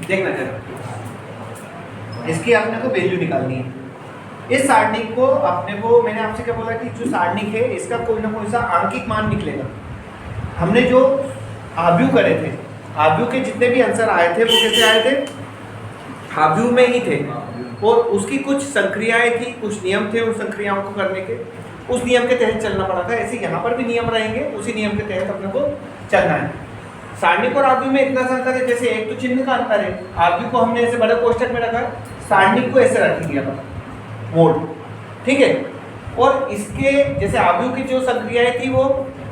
देखना जरा, इसकी आपने को वैल्यू निकालनी है। इस सारणिक को अपने को, मैंने आपसे क्या बोला कि जो सारणिक है इसका कोई ना कोई सा आंकिक मान निकलेगा। हमने जो आव्यूह करे थे, आव्यूह के जितने भी आंसर आए थे वो कैसे आए थे, आव्यूह में ही थे, और उसकी कुछ संक्रियाएं थी, कुछ नियम थे उन संक्रियाओं को करने के, उस नियम के तहत चलना पड़ा था। ऐसे यहाँ पर भी नियम रहेंगे, उसी नियम के तहत अपने को चलना है। सारणिक और आव्यूह में इतना सा अंतर है, जैसे एक तो चिन्ह का अंतर है, आव्यूह को हमने ऐसे बड़े कोष्ठक में रखा, सारणिक को ऐसे रख दिया था मोड, ठीक है। और इसके जैसे आव्यूह की जो संक्रियाएं थी वो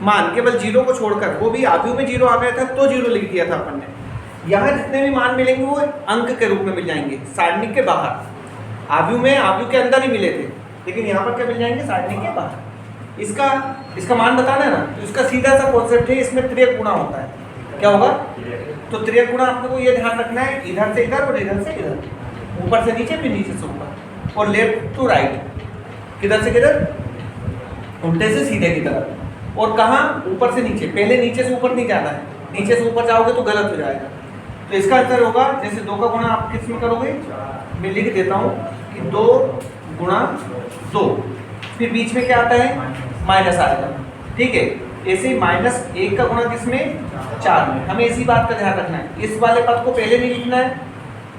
मान केवल जीरो को छोड़कर, वो भी आव्यूह में जीरो आ गया था तो जीरो लिख दिया था अपन ने। यहाँ जितने भी मान मिलेंगे वो अंक के रूप में मिल जाएंगे, सारणिक के बाहर। आव्यूह में आव्यूह के अंदर ही मिले थे, लेकिन यहाँ पर क्या मिल जाएंगे, सारणिक के बाहर। इसका मान बताना है ना, तो इसका सीधा सा कॉन्सेप्ट है, इसमें त्रियक गुणा होता है। क्या होगा, तो त्रियक गुणा आपको को ये ध्यान रखना है, इधर से इधर और इधर से इधर, ऊपर से नीचे फिर नीचे से ऊपर, और लेफ्ट टू राइट, किधर से किधर, उल्टे से सीधे की तरफ। और कहाँ, ऊपर से नीचे, पहले नीचे से ऊपर नहीं जाना है, नीचे से ऊपर जाओगे तो गलत हो जाएगा। तो इसका आंसर होगा, जैसे 2 का गुणा आप किस में करोगे, मैं लिख देता हूँ कि 2 गुणा 2, फिर बीच में क्या आता है, माइनस आएगा, ठीक है। ऐसे ही -1 का गुणा किसमें, 4 में। हमें इसी बात का ध्यान रखना है, इस वाले पद को पहले नहीं लिखना है,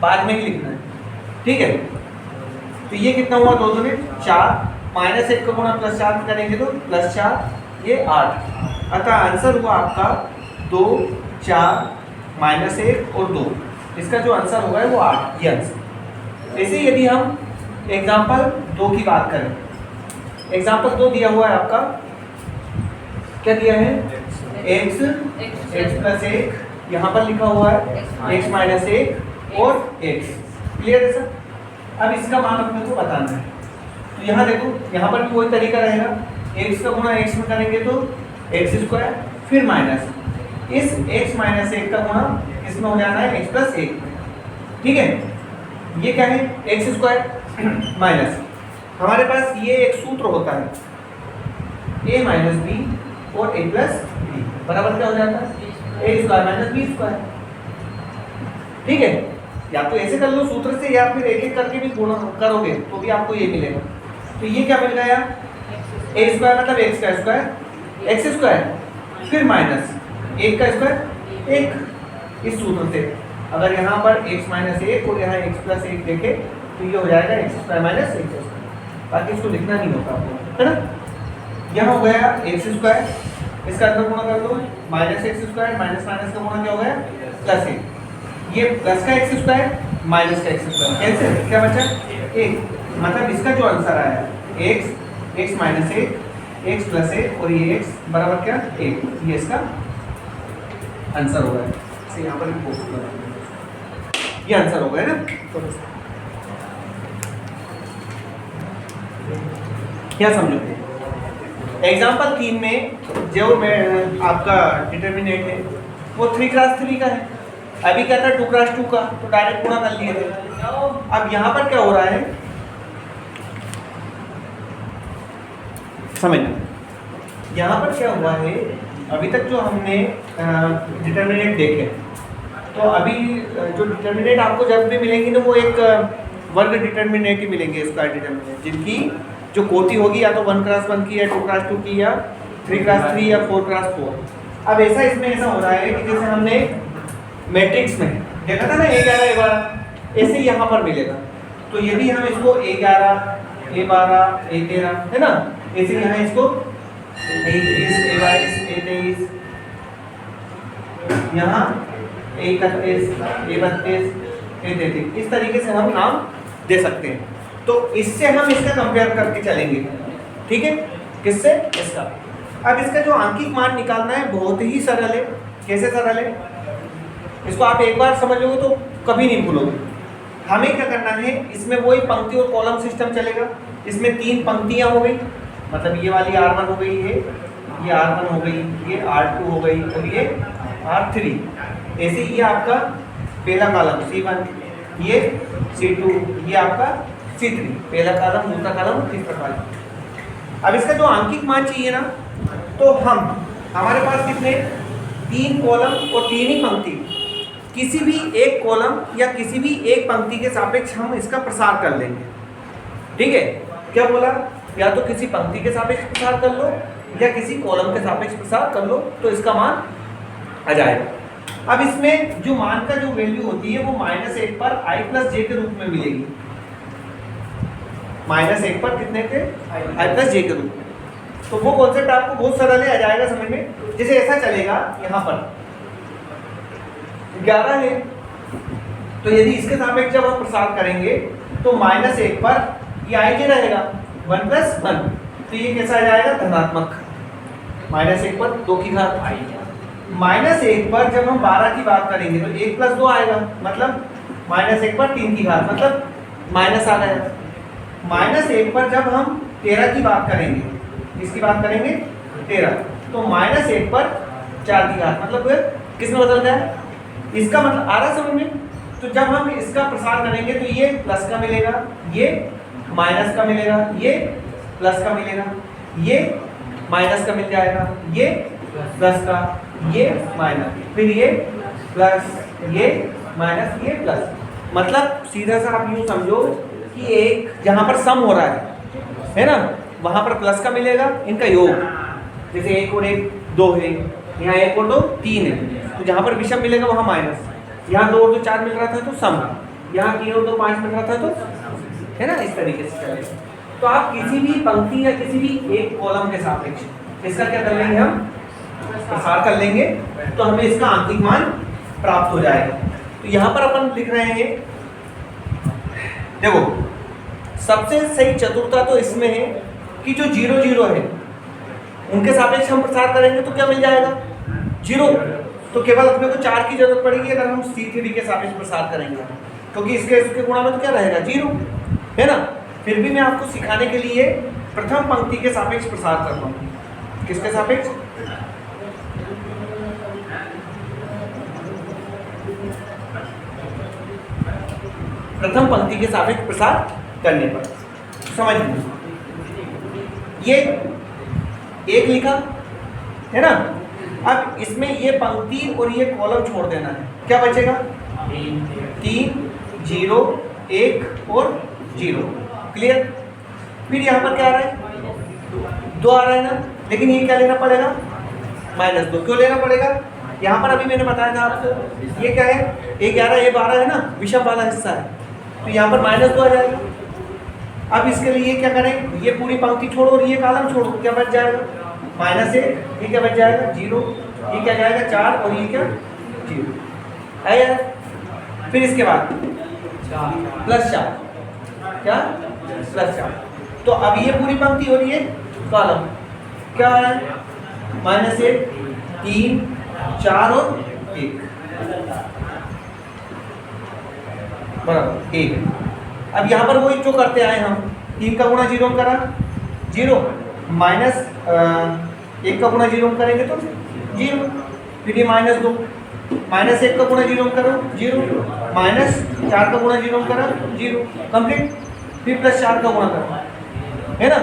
बाद में ही लिखना है, ठीक है। तो ये कितना हुआ, 2 दूनी 4, -1 का गुणा +4 करेंगे तो +4, ये 8। अतः आंसर हुआ आपका 2, 4, -1 और 2। इसका जो आंसर होगा वो 8, ये आंसर। ऐसे यदि हम एग्जाम्पल 2 की बात करें, एग्जाम्पल 2 दिया हुआ है आपका, क्या दिया है, x + 1, यहाँ पर लिखा हुआ है x - 1 और x, क्लियर है सर। अब इसका मान अपने को बताना है, तो यहाँ देखो, यहाँ पर भी वही तरीका रहेगा, x का गुणा x में करेंगे तो x², फिर माइनस, इस x - 1 का गुणा इसमें हो जाना है x + 1, ठीक है। ये क्या है, x² माइनस, हमारे पास ये एक सूत्र होता है, a - b और a + b बराबर क्या हो जाता है, a² - b², ठीक है। या तो ऐसे कर लो सूत्र से, या फिर एक एक करके भी गुणा करोगे तो भी आपको ये मिलेगा। तो ये क्या मिल गया, a² मतलब x का स्क्वायर, x², फिर माइनस 1 का स्क्वायर 1, इस सूत्र से। अगर यहाँ पर x - 1 और यहाँ x + 1 देखे तो ये हो जाएगा x² - x², बाकी इसको लिखना नहीं होता आपको, है ना। यहाँ हो गया x², इसका अंदर गुणा कर दो, -x², माइनस का गुणा क्या हो गया, +1, ये प्लस का x² माइनस का x², कैंसिल, क्या बचा 1। मतलब इसका जो आंसर आया x - 1, x + 1 और ये x बराबर क्या 1, ये इसका आंसर हो गया। इसे यहाँ पर भी पोस्ट कर, ये आंसर हो गया ना। क्या समझोगे, एग्जाम्पल 3 में जो मैं आपका डिटर्मिनेंट है वो 3x3 का है, अभी क्या था 2x2 का, तो डायरेक्ट गुणा कर लिए थे। अब यहाँ पर क्या हो रहा है, समझना, यहाँ पर क्या हुआ है, अभी तक जो हमने डिटर्मिनेंट देखे, तो अभी जो डिटर्मिनेंट आपको जब भी मिलेंगी ना, वो एक वर्ग डिटर्मिनेंट ही मिलेंगे, स्क्वायर डिटर्मिनेंट, जिनकी जो कोटि होगी या तो 1x1 की या 2x2 की या 3x3 या 4x4। अब ऐसा इसमें ऐसा हो रहा है कि जैसे हमने मैट्रिक्स में देखा था ना A11 A12, ऐसे ही यहाँ पर मिलेगा। तो यदि हम इसको A11 A12 A13 है ना, ऐसे यहाँ इसको A21 A22 A23, यहाँ A31 A32 A33, इस तरीके से हम नाम दे सकते हैं। तो इससे हम इसका कंपेयर करके चलेंगे, ठीक है, किससे, इसका। अब इसका जो आंकिक मान निकालना है बहुत ही सरल है। कैसे सरल है, इसको आप एक बार समझ लोगे तो कभी नहीं भूलोगे। हमें क्या करना है, इसमें वही पंक्ति और कॉलम सिस्टम चलेगा। इसमें 3 पंक्तियां हो गई, मतलब ये वाली R1 हो गई, ये R1 हो गई, ये R2 हो गई और ये R3। ऐसे ये आपका पहला कॉलम C1, ये C2, ये आपका C3, पहला कॉलम, दूसरा कॉलम, तीसरा कॉलम। अब इसका जो आंकिक मान चाहिए ना, तो हमारे पास कितने 3 कॉलम और 3 ही पंक्ति, किसी भी एक कॉलम या किसी भी एक पंक्ति के सापेक्ष हम इसका प्रसार कर लेंगे। ठीक है, क्या बोला, या तो किसी पंक्ति के सापेक्ष प्रसार कर लो या किसी कॉलम के सापेक्ष प्रसार कर लो तो इसका मान आ जाएगा। अब इसमें जो मान का जो वैल्यू होती है वो -1 पर i + j के रूप में मिलेगी। -1 पर कितने के, i + j के रूप में। तो वो कॉन्सेप्ट आपको बहुत सरल है, आ जाएगा समझ में। जैसे ऐसा चलेगा, यहाँ पर 11 है, तो यदि इसके सापेक्ष जब हम प्रसार करेंगे तो -1 पर ये i j रहेगा 1 + 1, तो ये कैसा आ जाएगा, धनात्मक। -1 पर 2 की घात i, -1 पर जब हम 12 की बात करेंगे तो 1 + 2 आएगा, मतलब -1 पर 3 की घात, मतलब माइनस आ गया। -1 पर जब हम 13 की बात करेंगे, इसकी बात करेंगे 13, तो -1 पर 4 की घात, मतलब किस में बदल गया, इसका मतलब आ रहा समझ में। तो जब हम इसका प्रसार करेंगे तो ये प्लस का मिलेगा, ये माइनस का मिलेगा, ये प्लस का मिलेगा, ये माइनस का मिल जाएगा, ये प्लस का, ये माइनस, फिर ये प्लस, ये माइनस, ये प्लस। मतलब सीधा सा आप यूँ समझो कि एक जहाँ पर सम हो रहा है ना, वहाँ पर प्लस का मिलेगा, इनका योग, जैसे 1 और 1 2 है, यहाँ 1 और 2 3 है, तो जहाँ पर विषम मिलेगा वहाँ माइनस, यहाँ 2 और 2 4 मिल रहा था तो सम, यहाँ 3 और 2 5 मिल रहा था तो, है ना, इस तरीके से चलेगा। तो आप किसी भी पंक्ति या किसी भी एक कॉलम के सापेक्ष इसका क्या कर लेंगे, हम प्रसार कर लेंगे, तो हमें इसका आंतरिक मान प्राप्त हो जाएगा। तो यहाँ पर अपन लिख रहे हैं, देखो सबसे सही चतुरता तो इसमें है कि जो 0 0 है उनके सापेक्ष हम प्रसार करेंगे तो क्या मिल जाएगा, 0। तो केवल अपने को 4 की जरूरत पड़ेगी अगर हम C3 के सापेक्ष प्रसार करेंगे, क्योंकि इसके गुणा में तो क्या रहेगा, 0, है ना। फिर भी मैं आपको सिखाने के लिए प्रथम पंक्ति के सापेक्ष प्रसार करता हूँ। किसके सापेक्ष, प्रथम पंक्ति के सापेक्ष प्रसार करने पर। समझ लीजिए, ये एक लिखा है ना, अब इसमें ये पंक्ति और ये कॉलम छोड़ देना है, क्या बचेगा, 3 0 1 और 0, क्लियर। फिर यहाँ पर क्या आ रहा है, 2 आ रहा है ना, लेकिन ये क्या लेना पड़ेगा, -2। क्यों लेना पड़ेगा, यहाँ पर अभी मैंने बताया था आपको, ये क्या है, ये 11 ये 12 है ना, विषम वाला हिस्सा है, तो यहाँ पर -2 आ जाएगा। अब इसके लिए क्या करें, ये पूरी पंक्ति छोड़ो और ये कॉलम छोड़ो, क्या बच जाएगा, -1, ये क्या बच जाएगा, 0, ये क्या जाएगा 4 और ये क्या 0 है यार। फिर इसके बाद +4, क्या +4, तो अब ये पूरी पंक्ति और ये कॉलम क्या है, -1 3 4 और 1 बराबर 1। अब यहाँ पर वही जो करते आए हम, 3 का गुणा 0 करा 0, -1 का गुणा 0 करेंगे तो 0, फिर ये -2, -1 का गुणा 0 करो 0, -4 का गुणा 0 करा 0, कंप्लीट। फिर +4 का गुणा करो, है ना,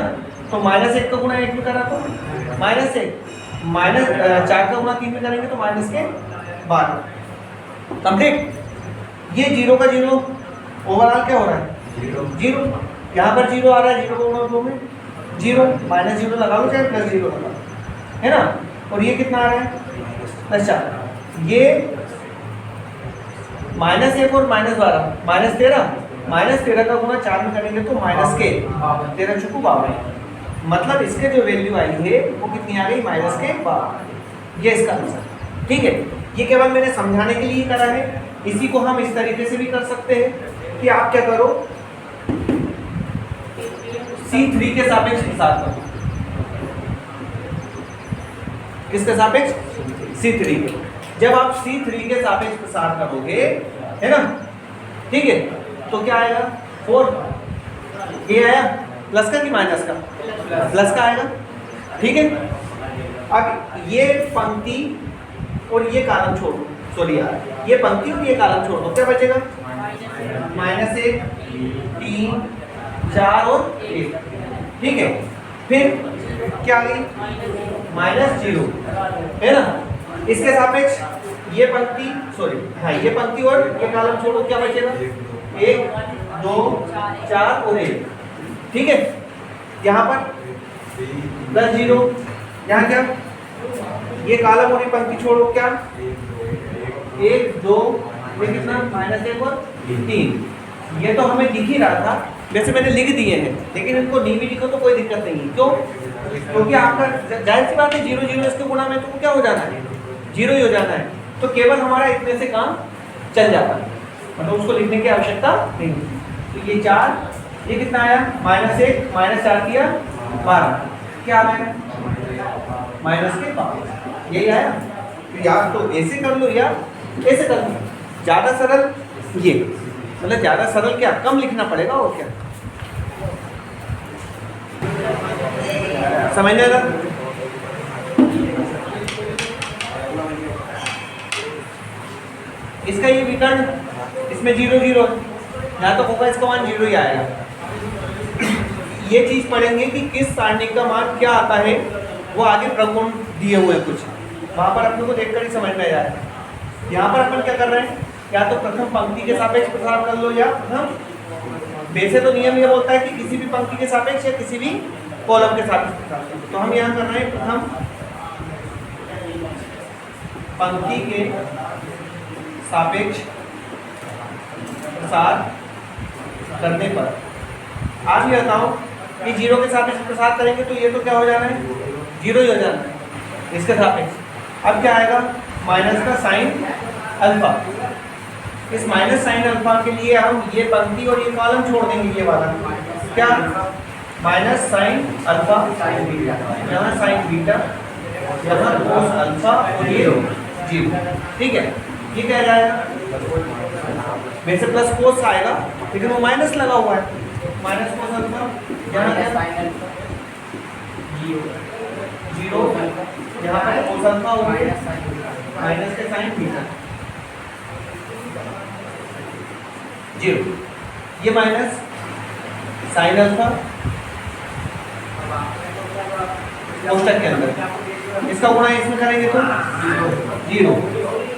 तो -1 का गुणा 1 में करा तो -1, -4 का गुणा 3 में करेंगे तो -12, कंप्लीट। ये 0 का 0 ओवरऑल क्या हो रहा है, 0, यहाँ पर 0 आ रहा है, 0 का गुणा 2 में 0, -0 लगा लो चाहे +0 लगा लो, है ना। और ये कितना आ रहा है, +4, ये -1 और -12 -13 का गुणा 4 में करेंगे तो -13 चुकू 12, मतलब इसके जो वैल्यू आई है वो कितनी आ गई, -12। ये इसका आंसर, ठीक है। ये केवल मैंने समझाने के लिए करा है। इसी को हम इस तरीके से भी कर सकते हैं कि आप क्या करो, C3 के सापेक्ष प्रसार करो, किसके सापेक्ष, C3 के। जब आप C3 के सापेक्ष प्रसार करोगे, है ना, ठीक है, तो क्या आएगा, 4, ये आया प्लस का कि माइनस का, प्लस का आएगा, ठीक है। अब ये पंक्ति और ये कॉलम छोड़ दो, सॉरी यार, ये पंक्ति और ये कॉलम छोड़ दो, क्या बचेगा, -1 3 4 और 1, ठीक है। फिर क्या आ गई, -0, है ना, इसके सापेक्ष ये पंक्ति सॉरी हाँ ये पंक्ति और ये कॉलम छोड़ो, क्या बचेगा 1 2 4 और 1, ठीक है। यहाँ पर प्लस 0, यहाँ क्या ये कॉलम और ये पंक्ति छोड़ो, क्या 1 2 ये कितना -1 और 3। ये तो हमें दिख ही रहा था, वैसे मैंने लिख दिए हैं, लेकिन इनको नहीं भी लिखो तो कोई दिक्कत नहीं है। क्यों? क्योंकि आपका जाहिर सी बात है 0 0 इसके गुणा में तो क्या हो जाना है 0 ही हो जाना है, तो केवल हमारा इतने से काम चल जाता है, मतलब उसको लिखने की आवश्यकता नहीं। तो ये 4, ये कितना आया -1 -4 किया 12, क्या आया -5, यही आया। तो या तो ऐसे कर लो या ऐसे कर लो, ज़्यादा सरल ये, मतलब ज़्यादा सरल क्या कम लिखना पड़ेगा और क्या, समझने लगा। इसका ये विकर्ण इसमें 0 0 यहाँ तो होगा, इसका मान 0 ही आएगा। ये चीज पढ़ेंगे कि किस सारणिक का मान क्या आता है, वो आगे प्रगुण दिए हुए हैं कुछ, वहां पर अपने को देखकर ही समझ में आया है। यहाँ पर अपन क्या कर रहे हैं, या तो प्रथम पंक्ति के सापेक्ष प्रसार कर लो, या प्रथम, वैसे तो नियम ये बोलता है कि किसी भी पंक्ति के सापेक्ष या किसी भी कॉलम के सापेक्ष प्रसार कर लो। तो हम यहाँ कर रहे हैं प्रथम पंक्ति के सापेक्ष प्रसार करने पर आप ये बताओ कि 0 के सापेक्ष प्रसार करेंगे तो ये तो क्या हो जाना है 0 ही हो जाना है इसके सापेक्ष। अब क्या आएगा माइनस का साइन अल्फा, इस माइनस साइन अल्फा के लिए हम ये पंक्ति और ये कॉलम छोड़ देंगे, ये वाला क्या minus sine alpha sign beta, यहाँ साइन बीटा, यहाँ कोस अल्फा और ये 0, ठीक है। ये क्या जाएगा वैसे प्लस कोस आएगा, लेकिन वो माइनस लगा हुआ है, माइनस कोस अल्फा, यहाँ क्या 0, यहाँ पर कोस अल्फा हो गया माइनस के साइन बीटा 0, ये माइनस साइन अल्फा कोष्टक के अंदर, इसका गुणा इसमें करेंगे तो 0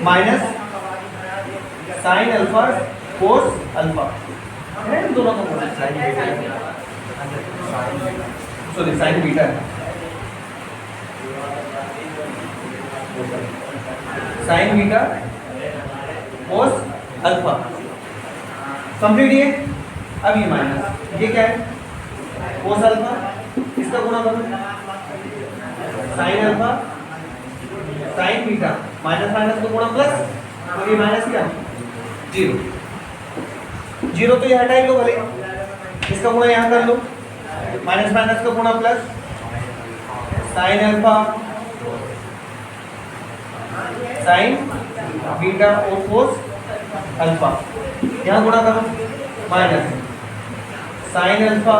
minus sine alpha cos alpha है, दोनों का गुणा सॉरी साइन बीटा है, sign beta cos alpha complete. ये अब ये माइनस, ये क्या है कोस अल्फा, इसका गुणा करो sine alpha sign beta, minus minus का गुणा प्लस, तो ये माइनस क्या 0, 0 तो ये हटा ही लो भले, इसका गुणा यहाँ कर लो, माइनस माइनस का गुणा plus sine alpha sign beta और कोस अल्फा, यहाँ गुणा करो minus sine alpha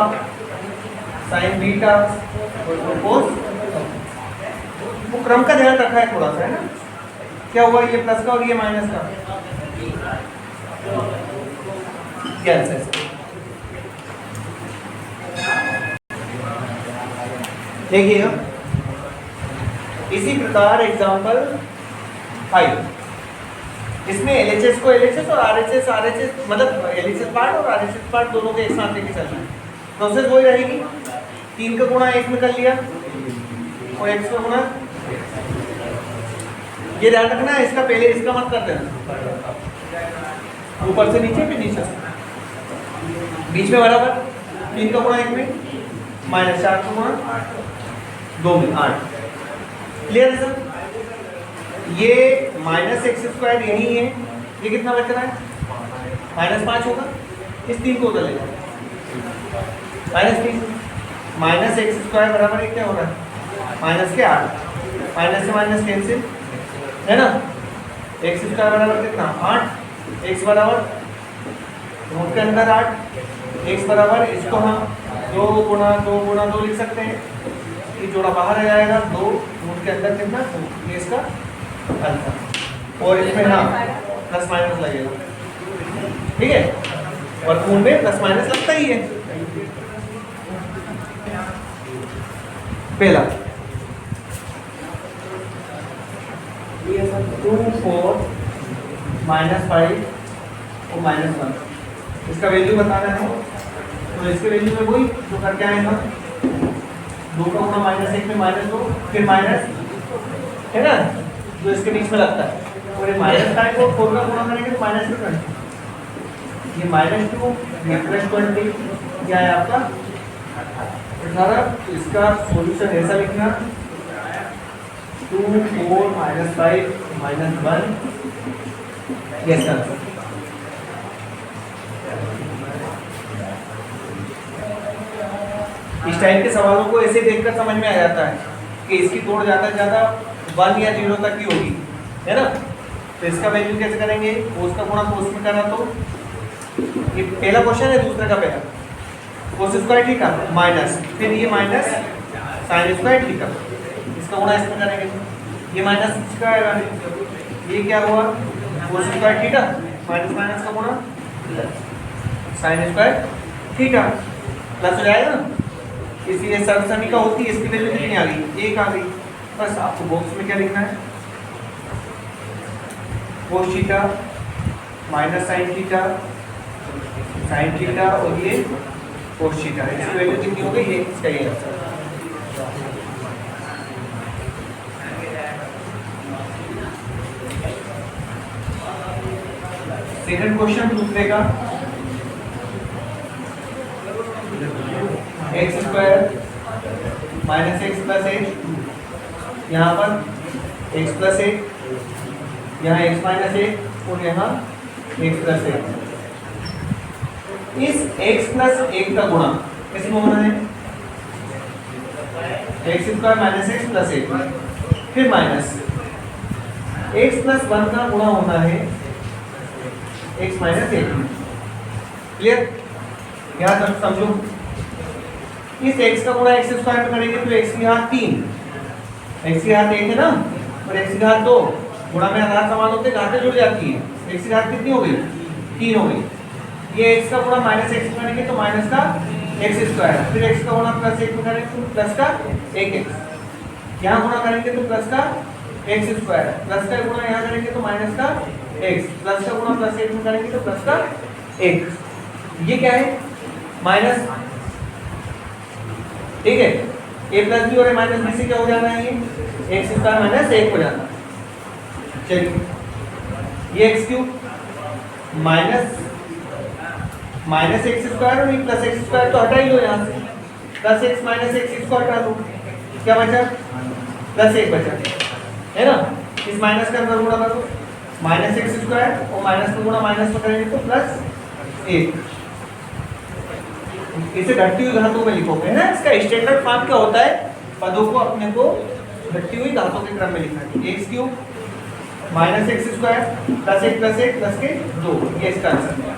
sign beta और कोस, वो क्रम का ध्यान रखा है थोड़ा सा, है ना। क्या हुआ ये प्लस का और ये माइनस का कैंसिल। देखिएगा इसी प्रकार एग्जांपल 5, इसमें LHS को LHS और RHS मतलब LHS पार्ट और RHS पार्ट दोनों के एक साथ लेके चलना है। प्रोसेस वही रहेगी, 3 का गुणा 1 में कर लिया और x का गुणा, ये ध्यान रखना है इसका, पहले इसका मत कर देना, ऊपर से नीचे फिर नीचे से, बीच में बराबर 3 का गुणा 1 में माइनस 4 का गुणा 2 में 8, क्लियर है सर। ये माइनस एक्स स्क्वायर यही है, ये कितना बच रहा है -5 होगा, इस 3 को उधर ले जाओ -3, माइनस एक्स स्क्वायर बराबर है क्या हो रहा है माइनस के 8, माइनस से माइनस कैंसिल है ना, एक्स स्क्वायर बराबर कितना 8, एक्स बराबर रूट के अंदर 8, एक्स बराबर इसको हम 2 गुणा 2 लिख सकते हैं, ये जोड़ा बाहर आ जाएगा 2 रूट के अंदर कितना 2, ये इसका अल्फा, और इसमें हाँ प्लस माइनस लगेगा, ठीक है, वर्गमूल में प्लस माइनस लगता ही है। पहला 2 4 -5 और -1, इसका वैल्यू बताना है। तो इसके वैल्यू में वही जो करके आए हम, 2 का गुणा -1 में -2, फिर माइनस है ना जो इसके बीच में लगता है, और ये -5 को 4 का गुणा करेंगे तो -20, ये -2 ये +20, क्या है आपका 18। इसका सॉल्यूशन ऐसा लिखना 2 4 -5 -1, ये इसका आंसर। इस टाइप के सवालों को ऐसे देखकर समझ में आ जाता है कि इसकी तोड़ ज़्यादा से ज़्यादा 1 या 0 तक की होगी, है ना। तो इसका वैल्यू कैसे करेंगे, कोस का गुणा कोस में करना, तो ये पहला क्वेश्चन है, दूसरे का पहला कोस स्क्वायर थीटा माइनस, फिर ये माइनस साइन स्क्वायर थीटा, इसका गुणा इसमें करेंगे, ये माइनस इसका आएगा, ये क्या हुआ cos square theta minus minus का गुणा साइन स्क्वायर थीटा, प्लस हो जाएगा ना। इसलिए सर्वसमीका होती है, इसकी वैल्यू कितनी आ गई, 1 आ गई। बस आपको बॉक्स में क्या लिखना है, cos theta minus sine theta और ये कोस थीटा, इसकी वैल्यू कितनी हो गई, ये इसका ये आंसर। सेकंड क्वेश्चन दूसरे का, x² -x + 1, यहाँ पर x + 1, यहाँ x - 1 और यहाँ x + 1। इस x + 1 का गुणा किसमें होना है, x² - x + 1, फिर माइनस x + 1 का गुणा होना है x - 1। क्लियर, यहाँ तक समझो। इस x का गुणा x² में करेंगे तो x की घात 3, x की घात 1 है ना, और x की घात 2, गुणा में आधार समान होते हैं, घातें जुड़ जाती हैं। x की घात कितनी हो गई, 3 हो गई। ये x का गुणा -x में करेंगे तो माइनस का x², फिर x का गुणा +1 में करेंगे तो प्लस का 1x, यहाँ गुणा करेंगे तो प्लस का x², प्लस का गुणा यहाँ करेंगे तो माइनस का x, प्लस का गुणा +1 में करेंगे तो प्लस का 1। ये क्या है, माइनस, ठीक है, a + b और a - b से क्या हो जाना है, ये x² - 1 हो जाना। चलिए, ये x³ माइनस -x² और ये +x² तो हटा ही लो यहाँ से, +x - x इसको हटा दो, क्या बचा, +1 बचा, है ना। इस माइनस का अंदर गुणा करो, -x² और माइनस का गुणा माइनस में करेंगे तो +1। इसे घटती हुई घातों में लिखोगे, है ना। इसका स्टैंडर्ड फॉर्म क्या होता है, पदों को अपने को घटती हुई घातों के क्रम में लिखना है। x³ -x² +1 + 1 + 2, ये इसका आंसर है।